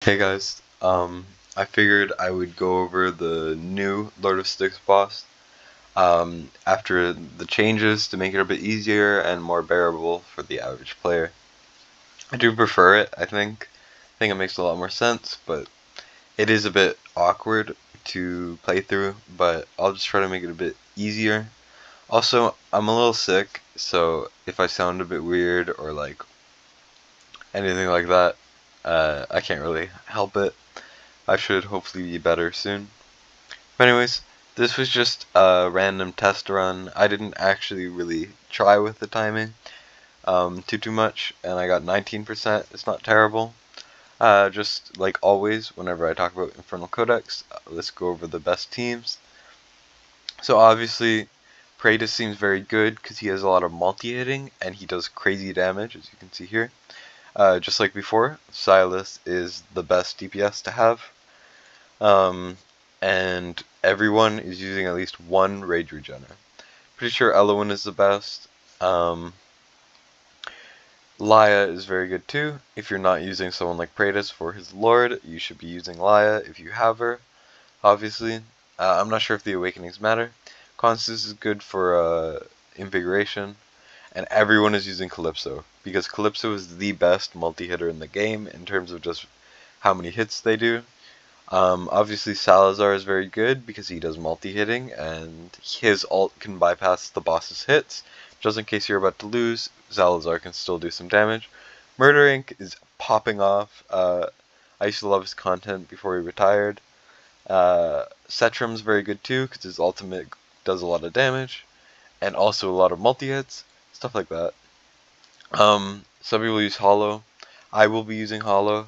Hey guys, I figured I would go over the new Lord of Styx boss after the changes to make it a bit easier and more bearable for the average player. I do prefer it, I think. I think it makes a lot more sense, but it is a bit awkward to play through, but I'll just try to make it a bit easier. Also, I'm a little sick, so if I sound a bit weird or like anything like that, I can't really help it. I should hopefully be better soon. But anyways, this was just a random test run. I didn't actually really try with the timing too much, and I got 19%. It's not terrible. Just like always, whenever I talk about Infernal Codex, let's go over the best teams. So obviously, Praetus seems very good because he has a lot of multi-hitting, and he does crazy damage, as you can see here. Just like before, Silas is the best DPS to have. And everyone is using at least one Rage Regener. Pretty sure Elowen is the best. Laya is very good too. If you're not using someone like Praetus for his Lord, you should be using Laya if you have her, obviously. I'm not sure if the Awakenings matter. Constance is good for Invigoration. And everyone is using Calypso, because Calypso is the best multi-hitter in the game in terms of just how many hits they do. Obviously Salazar is very good because he does multi-hitting and his ult can bypass the boss's hits. Just in case you're about to lose, Salazar can still do some damage. Murder Inc. is popping off. I used to love his content before he retired. Cetrum's very good too because his ultimate does a lot of damage and also a lot of multi-hits, stuff like that. Some people use Hollow. I will be using Hollow.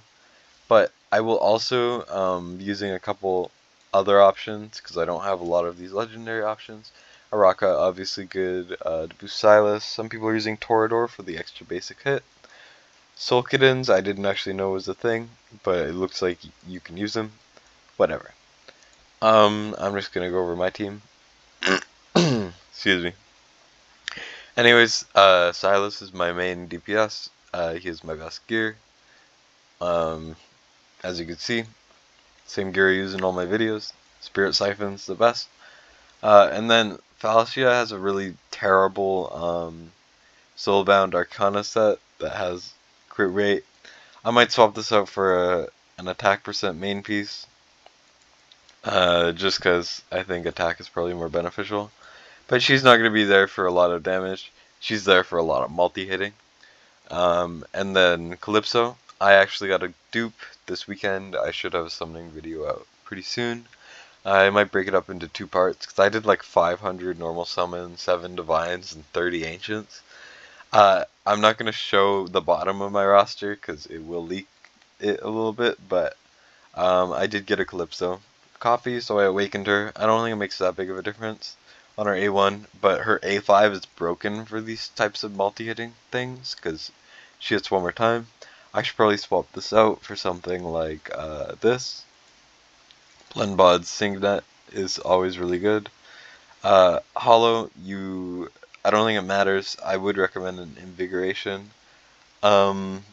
But I will also be using a couple other options because I don't have a lot of these legendary options. Araka, obviously good to boost Silas. Some people are using Torador for the extra basic hit. Sulkadins, I didn't actually know was a thing, but it looks like you can use them. Whatever. I'm just gonna go over my team. Excuse me. Anyways, Silas is my main DPS. He has my best gear. As you can see, same gear I use in all my videos. Spirit Siphon's the best. And then Falacia has a really terrible Soulbound Arcana set that has crit rate. I might swap this out for an attack percent main piece. Just because I think attack is probably more beneficial. But she's not going to be there for a lot of damage. She's there for a lot of multi-hitting. And then Calypso, I actually got a dupe this weekend. I should have a summoning video out pretty soon. I might break it up into two parts because I did like 500 normal summons, 7 divines, and 30 ancients. I'm not going to show the bottom of my roster because it will leak it a little bit, but I did get a Calypso copy, so I awakened her. I don't think it makes that big of a difference on her A1, but her A5 is broken for these types of multi-hitting things because she hits one more time. I should probably swap this out for something like this. Blendbod's Singnet is always really good. Hollow, I don't think it matters. I would recommend an Invigoration. I'm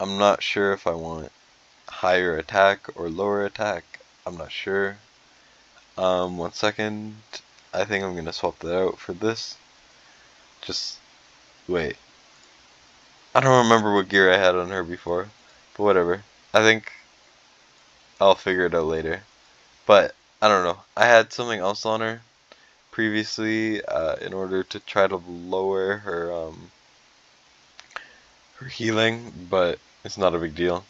not sure if I want higher attack or lower attack. I'm not sure. 1 second. I think I'm gonna swap that out for this. Just wait. I don't remember what gear I had on her before, but whatever. I think I'll figure it out later. But I don't know. I had something else on her previously in order to try to lower her healing, but it's not a big deal.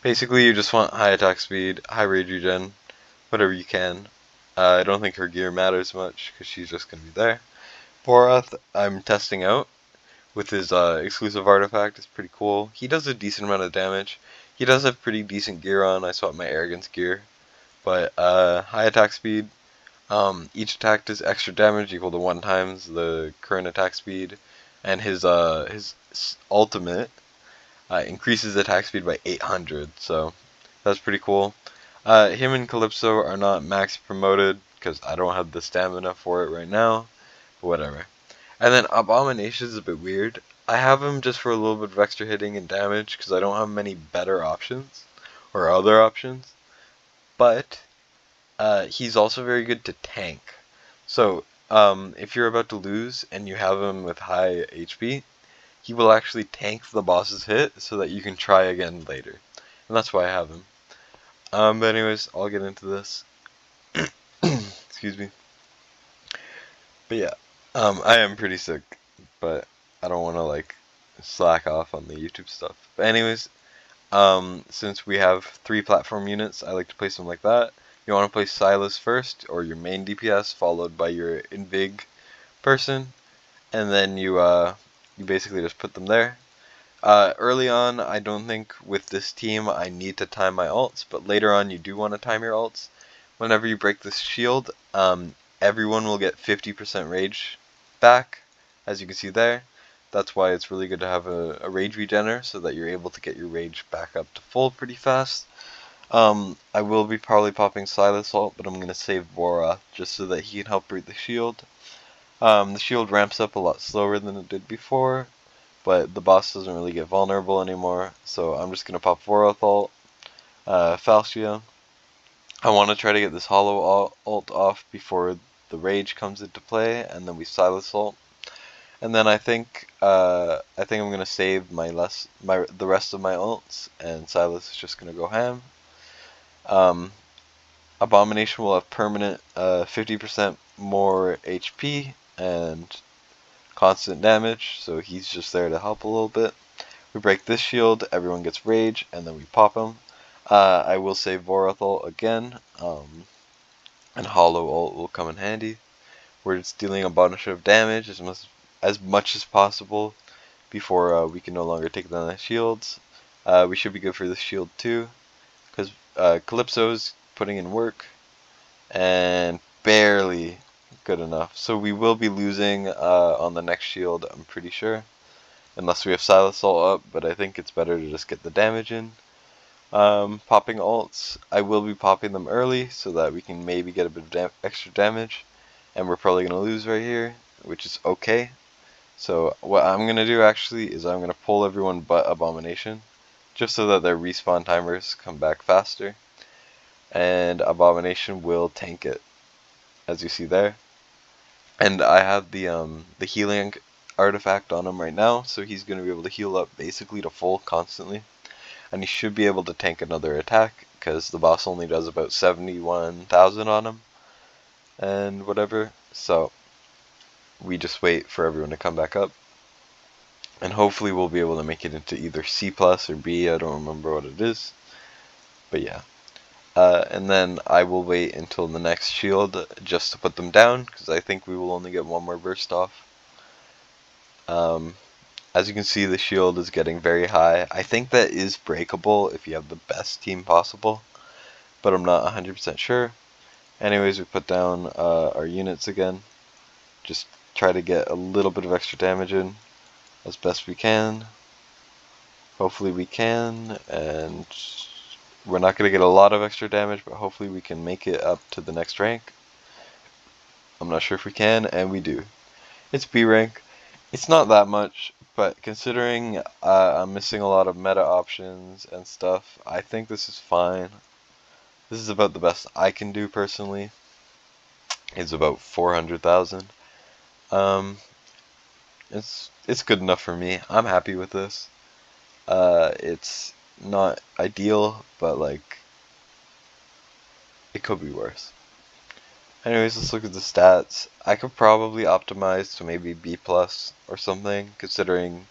Basically, you just want high attack speed, high rage regen, whatever you can. I don't think her gear matters much because she's just gonna be there. Borath, I'm testing out with his exclusive artifact. It's pretty cool. He does a decent amount of damage. He does have pretty decent gear on. I swapped my arrogance gear, but high attack speed. Each attack does extra damage equal to 1 times the current attack speed, and his ultimate increases attack speed by 800. So that's pretty cool. Him and Calypso are not max promoted because I don't have the stamina for it right now. But whatever. And then Abomination is a bit weird. I have him just for a little bit of extra hitting and damage because I don't have many better options. or other options. But he's also very good to tank. So if you're about to lose and you have him with high HP, he will actually tank the boss's hit so that you can try again later. And that's why I have him. But anyways, I'll get into this. Excuse me. But yeah, I am pretty sick, but I don't want to like slack off on the YouTube stuff. But anyways, since we have 3 platform units, I like to place them like that. You want to place Silas first, or your main DPS, followed by your Invig person, and then you basically just put them there. Early on, I don't think with this team I need to time my ults, but later on you do want to time your ults. Whenever you break this shield, everyone will get 50% rage back, as you can see there. That's why it's really good to have a rage regener, so that you're able to get your rage back up to full pretty fast. I will be probably popping Silas ult, but I'm going to save Bora just so that he can help break the shield. The shield ramps up a lot slower than it did before, but the boss doesn't really get vulnerable anymore, so I'm just going to pop Vorath ult, Falcia. I want to try to get this hollow ult off before the rage comes into play, and then we Silas ult. And then I think I'm gonna save the rest of my ults, and Silas is just gonna go ham. Abomination will have permanent 50% more HP and constant damage, so he's just there to help a little bit. We break this shield, everyone gets rage, and then we pop him. I will save Vorath ult again, and Hollow ult will come in handy. We're just dealing a bunch of damage as much as possible before we can no longer take down the shields. We should be good for this shield too, because Calypso's putting in work, and barely good enough. So we will be losing on the next shield, I'm pretty sure, unless we have Silas ult up, but I think it's better to just get the damage in. Popping ults, I will be popping them early so that we can maybe get a bit of extra damage, and we're probably going to lose right here, which is okay. So what I'm going to do actually is I'm going to pull everyone but Abomination, just so that their respawn timers come back faster, and Abomination will tank it, as you see there. And I have the healing artifact on him right now, so he's going to be able to heal up basically to full constantly. And he should be able to tank another attack, because the boss only does about 71,000 on him, and whatever. So we just wait for everyone to come back up, and hopefully we'll be able to make it into either C plus or B. I don't remember what it is, but yeah. And then I will wait until the next shield just to put them down, because I think we will only get one more burst off. As you can see, the shield is getting very high. I think that is breakable if you have the best team possible, but I'm not 100% sure. Anyways, we put down our units again. Just try to get a little bit of extra damage in as best we can. Hopefully we can, and we're not going to get a lot of extra damage, but hopefully we can make it up to the next rank. I'm not sure if we can, and we do. It's B rank. It's not that much, but considering I'm missing a lot of meta options and stuff, I think this is fine. This is about the best I can do personally. It's about 400,000. It's good enough for me. I'm happy with this. It's not ideal, but like it could be worse. Anyways, let's look at the stats. I could probably optimize to maybe B plus or something, considering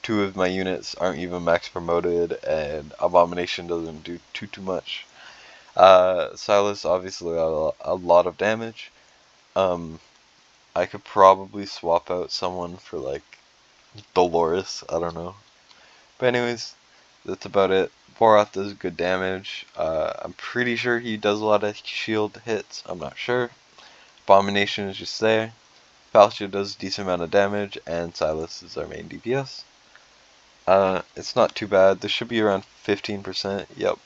2 of my units aren't even max promoted, and Abomination doesn't do too much. Silas obviously got a lot of damage. I could probably swap out someone for like Dolores, I don't know. But anyways, that's about it. Borath does good damage. I'm pretty sure he does a lot of shield hits. I'm not sure. Abomination is just there. Falcia does a decent amount of damage, and Silas is our main DPS. It's not too bad. This should be around 15%. Yep.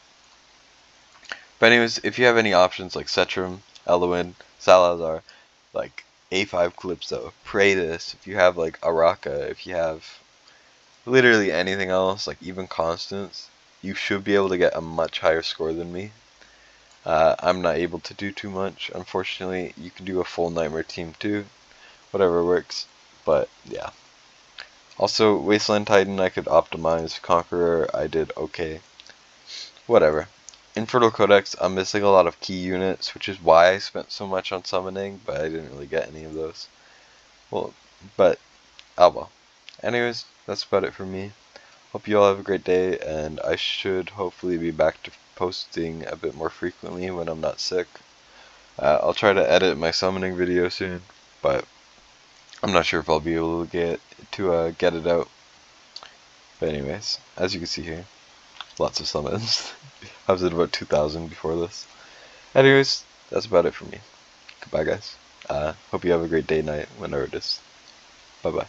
But anyways, if you have any options like Cetrum, Eloin, Salazar, like A5 Calypso, Praetus, if you have like Araka, if you have literally anything else, like even Constance, you should be able to get a much higher score than me. I'm not able to do too much, unfortunately. You can do a full Nightmare team too, whatever works, but yeah. Also, Wasteland Titan I could optimize, Conqueror I did okay, whatever. Infernal Codex, I'm missing a lot of key units, which is why I spent so much on summoning, but I didn't really get any of those. Well, but, oh well. Anyways, that's about it for me. Hope you all have a great day, and I should hopefully be back to posting a bit more frequently when I'm not sick. I'll try to edit my summoning video soon, but I'm not sure if I'll be able to get it out. But anyways, as you can see here, lots of summons. I was at about 2,000 before this. Anyways, that's about it for me. Goodbye, guys. Hope you have a great day, night, whenever it is. Bye bye.